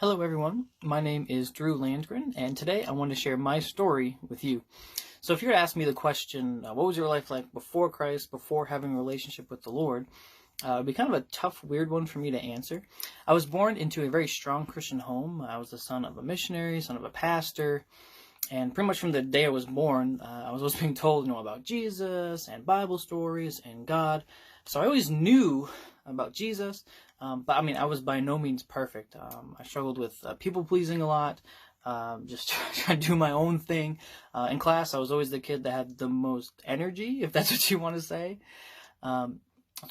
Hello everyone, my name is Drew Landgren, and today I want to share my story with you. So if you were to ask me the question, what was your life like before Christ, before having a relationship with the Lord, it would be kind of a tough, weird one for me to answer. I was born into a very strong Christian home. I was the son of a missionary, son of a pastor, and pretty much from the day I was born, I was always being told, about Jesus and Bible stories and God. So I always knew about Jesus, but I was by no means perfect. I struggled with people pleasing a lot, just trying to do my own thing. In class, I was always the kid that had the most energy, if that's what you want to say. But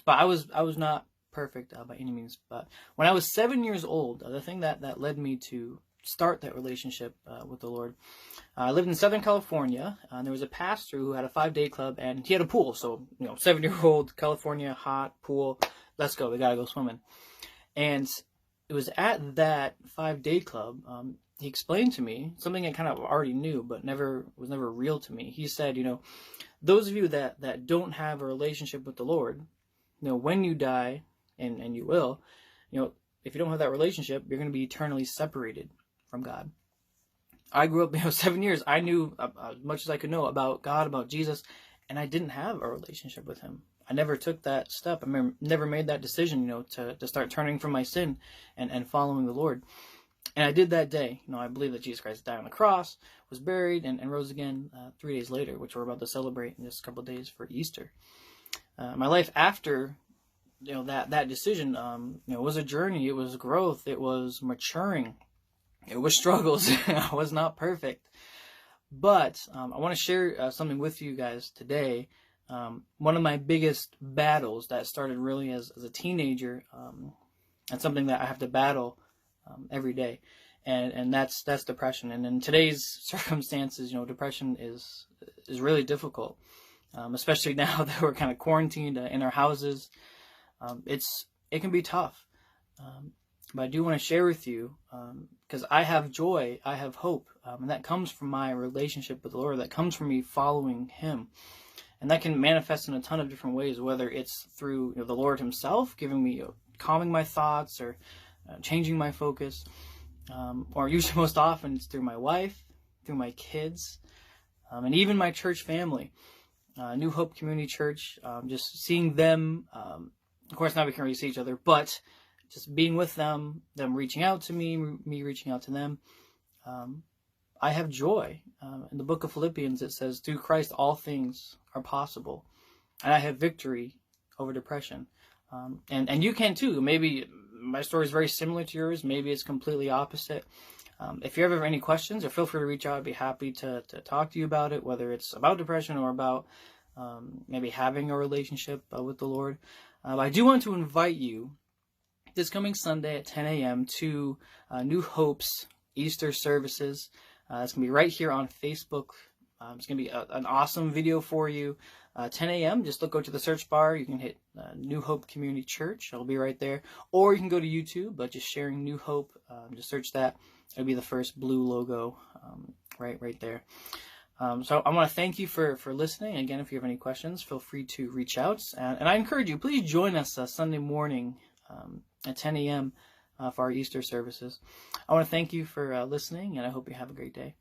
I was not perfect by any means. But when I was 7 years old, the thing that led me to start that relationship with the Lord, I lived in Southern California, and there was a pastor who had a 5-day club, and he had a pool. So, 7-year-old California, hot pool, let's go, we gotta go swimming. And it was at that 5-day club, he explained to me something I kind of already knew, but was never real to me. He said, those of you that don't have a relationship with the Lord, when you die, and you will, if you don't have that relationship, you're going to be eternally separated from God. I grew up, 7 years. I knew as much as I could know about God, about Jesus, and I didn't have a relationship with him. I never took that step. I never made that decision, to start turning from my sin and following the Lord. And I did that day. I believe that Jesus Christ died on the cross, was buried, and rose again 3 days later, which we're about to celebrate in just a couple of days for Easter. My life after that decision, was a journey. It was growth. It was maturing. It was struggles. I was not perfect. But I want to share something with you guys today. One of my biggest battles that started really as a teenager, and something that I have to battle every day, and that's depression. And in today's circumstances, depression is really difficult, especially now that we're kind of quarantined in our houses. It can be tough, but I do want to share with you, because I have joy, I have hope, and that comes from my relationship with the Lord. That comes from me following Him, and that can manifest in a ton of different ways. Whether it's through the Lord Himself giving me, calming my thoughts, or changing my focus, or usually most often it's through my wife, through my kids, and even my church family, New Hope Community Church. Just seeing them. Of course, now we can't really see each other, but just being with them reaching out to me reaching out to them, I have joy. In the book of Philippians, it says, through Christ, all things are possible. And I have victory over depression. And you can too. Maybe my story is very similar to yours. Maybe it's completely opposite. If you ever have any questions, or feel free to reach out. I'd be happy to talk to you about it, whether it's about depression or about maybe having a relationship with the Lord. I do want to invite you this coming Sunday at 10 a.m. to New Hope's Easter services. It's going to be right here on Facebook. It's going to be an awesome video for you. 10 a.m. Just go to the search bar. You can hit New Hope Community Church. It'll be right there. Or you can go to YouTube, but just sharing New Hope. Just search that. It'll be the first blue logo right there. So I want to thank you for listening. Again, if you have any questions, feel free to reach out. And I encourage you, please join us Sunday morning at 10 a.m. For our Easter services. I want to thank you for listening, and I hope you have a great day.